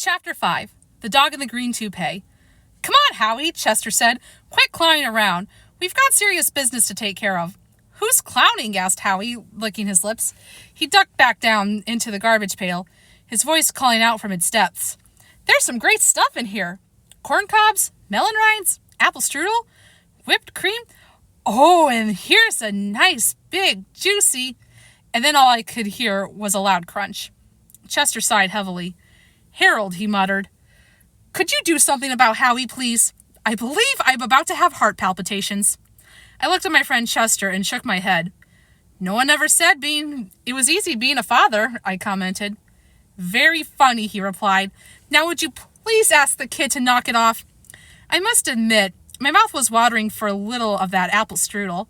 Chapter 5. The Dog in the Green Toupee. "Come on, Howie," Chester said. "Quit clowning around. We've got serious business to take care of." "Who's clowning?" asked Howie, licking his lips. He ducked back down into the garbage pail, his voice calling out from its depths. "There's some great stuff in here. Corn cobs, melon rinds, apple strudel, whipped cream. Oh, and here's a nice, big, juicy..." And then all I could hear was a loud crunch. Chester sighed heavily. "Harold," he muttered, "could you do something about Howie, please? I believe I'm about to have heart palpitations." I looked at my friend Chester and shook my head. "No one ever said it was easy being a father," I commented. "Very funny," he replied. "Now would you please ask the kid to knock it off?" I must admit, my mouth was watering for a little of that apple strudel,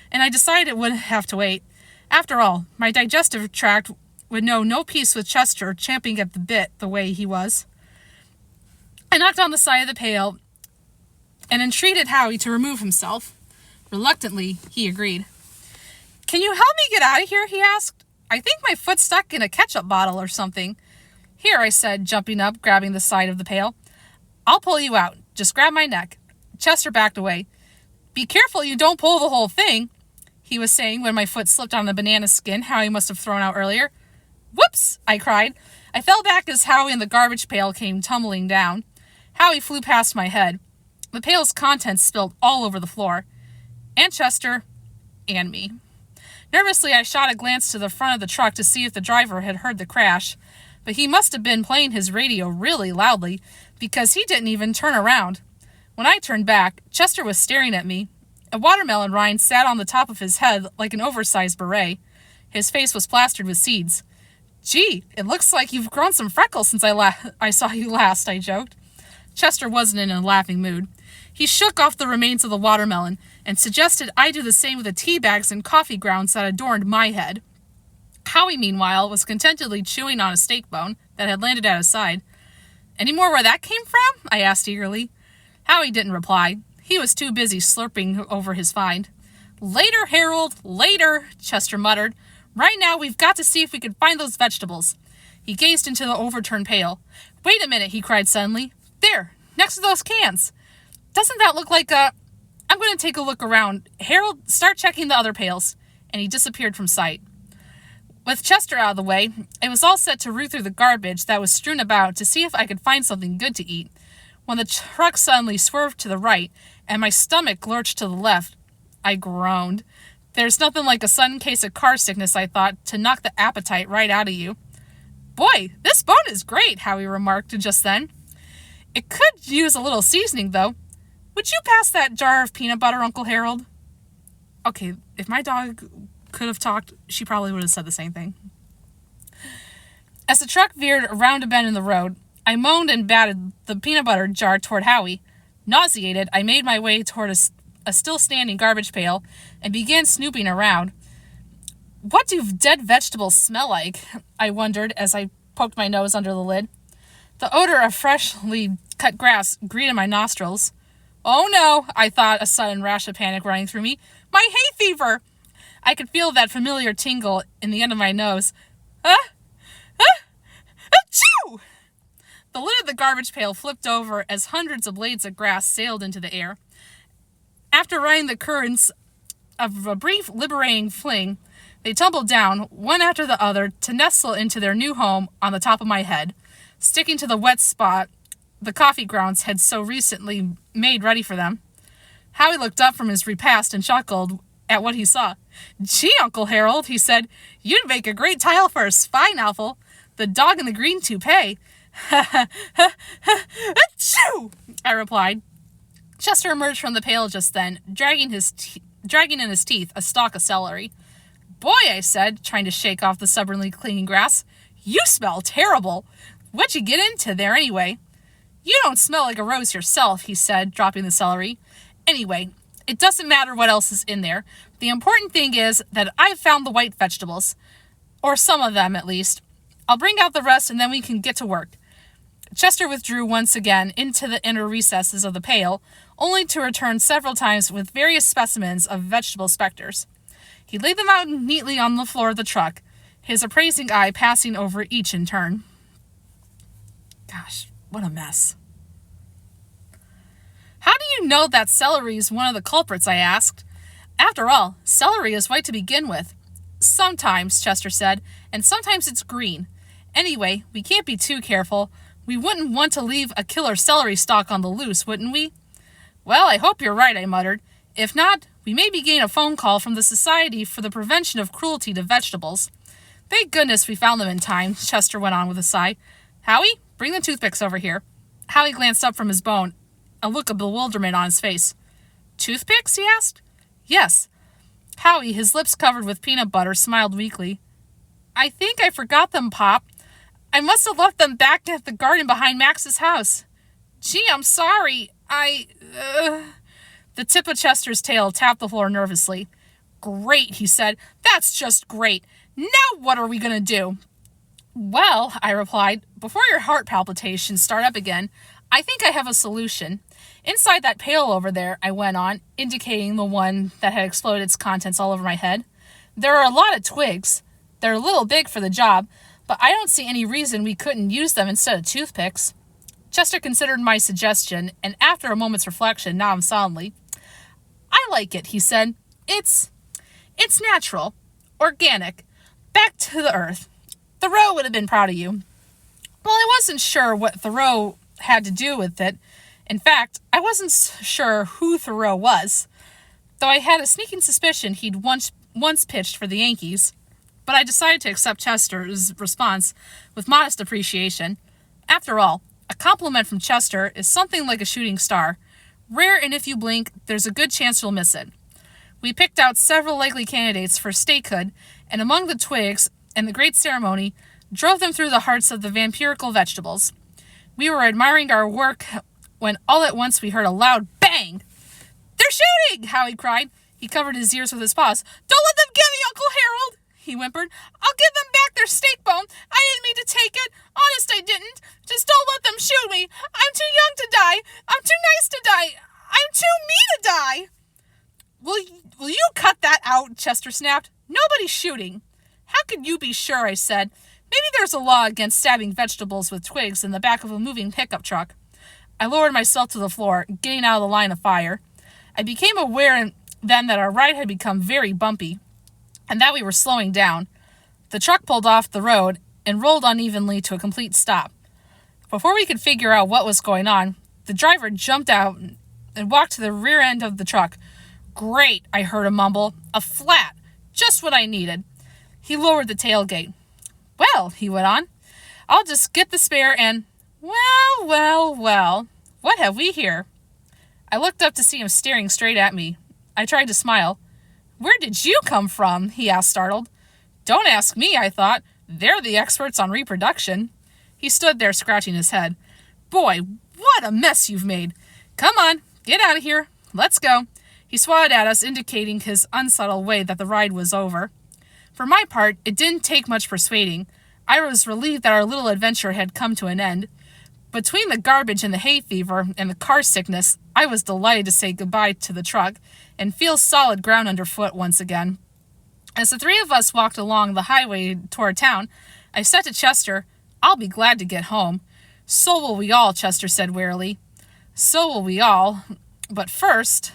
and I decided it would have to wait. After all, my digestive tract would know no peace with Chester champing at the bit the way he was. I knocked on the side of the pail and entreated Howie to remove himself. Reluctantly, he agreed. "Can you help me get out of here?" he asked. "I think my foot's stuck in a ketchup bottle or something." "Here," I said, jumping up, grabbing the side of the pail. "I'll pull you out. Just grab my neck." Chester backed away. "Be careful you don't pull the whole thing," he was saying when my foot slipped on the banana skin Howie must have thrown out earlier. "Whoops!" I cried. I fell back as Howie and the garbage pail came tumbling down. Howie flew past my head. The pail's contents spilled all over the floor. And Chester, and me. Nervously, I shot a glance to the front of the truck to see if the driver had heard the crash, but he must have been playing his radio really loudly, because he didn't even turn around. When I turned back, Chester was staring at me. A watermelon rind sat on the top of his head like an oversized beret. His face was plastered with seeds. "Gee, it looks like you've grown some freckles since I saw you last," I joked. Chester wasn't in a laughing mood. He shook off the remains of the watermelon and suggested I do the same with the tea bags and coffee grounds that adorned my head. Howie, meanwhile, was contentedly chewing on a steak bone that had landed at his side. "Any more where that came from?" I asked eagerly. Howie didn't reply. He was too busy slurping over his find. "Later, Harold, later," Chester muttered. "Right now, we've got to see if we can find those vegetables." He gazed into the overturned pail. "Wait a minute," he cried suddenly. "There, next to those cans. Doesn't that look like a... I'm going to take a look around. Harold, start checking the other pails." And he disappeared from sight. With Chester out of the way, I was all set to root through the garbage that was strewn about to see if I could find something good to eat, when the truck suddenly swerved to the right, and my stomach lurched to the left. I groaned. There's nothing like a sudden case of car sickness, I thought, to knock the appetite right out of you. "Boy, this bone is great," Howie remarked just then. "It could use a little seasoning, though. Would you pass that jar of peanut butter, Uncle Harold?" Okay, if my dog could have talked, she probably would have said the same thing. As the truck veered around a bend in the road, I moaned and batted the peanut butter jar toward Howie. Nauseated, I made my way toward a still-standing garbage pail and began snooping around. What do dead vegetables smell like? I wondered as I poked my nose under the lid. The odor of freshly cut grass greeted my nostrils. "Oh no," I thought, a sudden rash of panic running through me. "My hay fever!" I could feel that familiar tingle in the end of my nose. Achoo! The lid of the garbage pail flipped over as hundreds of blades of grass sailed into the air. After riding the currents of a brief liberating fling, they tumbled down, one after the other, to nestle into their new home on the top of my head, sticking to the wet spot the coffee grounds had so recently made ready for them. Howie looked up from his repast and chuckled at what he saw. "Gee, Uncle Harold," he said, "you'd make a great title for a spy novel. The Dog in the Green Toupee." "Ha ha ha ha, achoo!" I replied. Chester emerged from the pail just then, dragging in his teeth a stalk of celery. "Boy," I said, trying to shake off the stubbornly clinging grass, "you smell terrible. What'd you get into there anyway?" "You don't smell like a rose yourself," he said, dropping the celery. "Anyway, it doesn't matter what else is in there. The important thing is that I've found the white vegetables. Or some of them, at least. I'll bring out the rest and then we can get to work." Chester withdrew once again into the inner recesses of the pail, only to return several times with various specimens of vegetable specters. He laid them out neatly on the floor of the truck, his appraising eye passing over each in turn. Gosh, what a mess. How do you know that Celery is one of the culprits, I asked. After all, celery is white to begin with. Sometimes, Chester said, and sometimes it's green. Anyway, we can't be too careful. We wouldn't want to leave a killer celery stalk on the loose, wouldn't we? Well, I hope you're right, I muttered. If not, we may be getting a phone call from the Society for the Prevention of Cruelty to Vegetables. Thank goodness we found them in time, Chester went on with a sigh. Howie, bring the toothpicks over here. Howie glanced up from his bone, a look of bewilderment on his face. Toothpicks? He asked. Yes. Howie, his lips covered with peanut butter, smiled weakly. I think I forgot them, Pop. I must have left them back at the garden behind Max's house. Gee, I'm sorry. The tip of Chester's tail tapped the floor nervously. Great, he said. That's just great. Now what are we going to do? Well, I replied, before your heart palpitations start up again, I think I have a solution. Inside that pail over there, I went on, indicating the one that had exploded its contents all over my head. There are a lot of twigs. They're a little big for the job, but I don't see any reason we couldn't use them instead of toothpicks. Chester considered my suggestion, and after a moment's reflection, nodded solemnly. I like it, he said. It's natural, organic, back to the earth. Thoreau would have been proud of you. Well, I wasn't sure what Thoreau had to do with it. In fact, I wasn't sure who Thoreau was, though I had a sneaking suspicion he'd once pitched for the Yankees. But I decided to accept Chester's response with modest appreciation. After all, a compliment from Chester is something like a shooting star. Rare, and if you blink, there's a good chance you'll miss it. We picked out several likely candidates for statehood, and among the twigs and the great ceremony, drove them through the hearts of the vampirical vegetables. We were admiring our work when all at once we heard a loud bang. They're shooting! Howie cried. He covered his ears with his paws. Don't let them get me, Uncle Harold! He whimpered. I'll give them back their steak bone. I didn't mean to take it. Honest, I didn't. Just don't let them shoot me. I'm too young to die. I'm too nice to die. I'm too me to die. Will you cut that out? Chester snapped. Nobody's shooting. How could you be sure? I said. Maybe there's a law against stabbing vegetables with twigs in the back of a moving pickup truck. I lowered myself to the floor, getting out of the line of fire. I became aware then that our ride had become very bumpy, and that we were slowing down. The truck pulled off the road and rolled unevenly to a complete stop. Before we could figure out what was going on, the driver jumped out and walked to the rear end of the truck. Great, I heard him mumble. A flat. Just what I needed. He lowered the tailgate. Well, he went on, I'll just get the spare and... Well. What have we here? I looked up to see him staring straight at me. I tried to smile. Where did you come from? He asked, startled. Don't ask me, I thought. They're the experts on reproduction. He stood there scratching his head. Boy, what a mess you've made. Come on, get out of here. Let's go. He swatted at us, indicating his unsubtle way that the ride was over. For my part, it didn't take much persuading. I was relieved that our little adventure had come to an end. Between the garbage and the hay fever and the car sickness, I was delighted to say goodbye to the truck and feel solid ground underfoot once again. As the three of us walked along the highway toward town, I said to Chester, I'll be glad to get home. So will we all, Chester said wearily. So will we all. But first...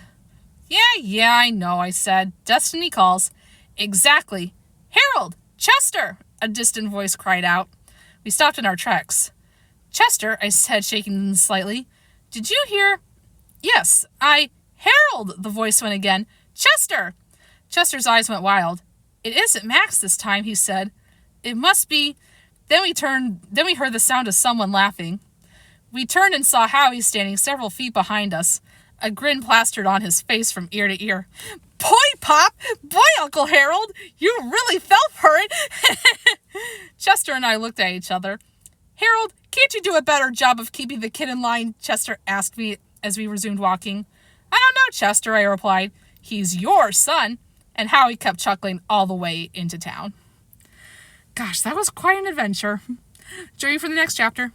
Yeah, I know, I said. Destiny calls. Exactly. Harold! Chester! A distant voice cried out. We stopped in our tracks. Chester, I said, shaking slightly. Did you hear? Yes, Harold! The voice went again. Chester! Chester's eyes went wild. It isn't Max this time, he said. It must be... Then we heard the sound of someone laughing. We turned and saw Howie standing several feet behind us, a grin plastered on his face from ear to ear. Boy, Pop! Boy, Uncle Harold! You really fell for it! Chester and I looked at each other. Harold, can't you do a better job of keeping the kid in line? Chester asked me as we resumed walking. I don't know, Chester, I replied. He's your son. And Howie kept chuckling all the way into town. Gosh, that was quite an adventure. Join me for the next chapter.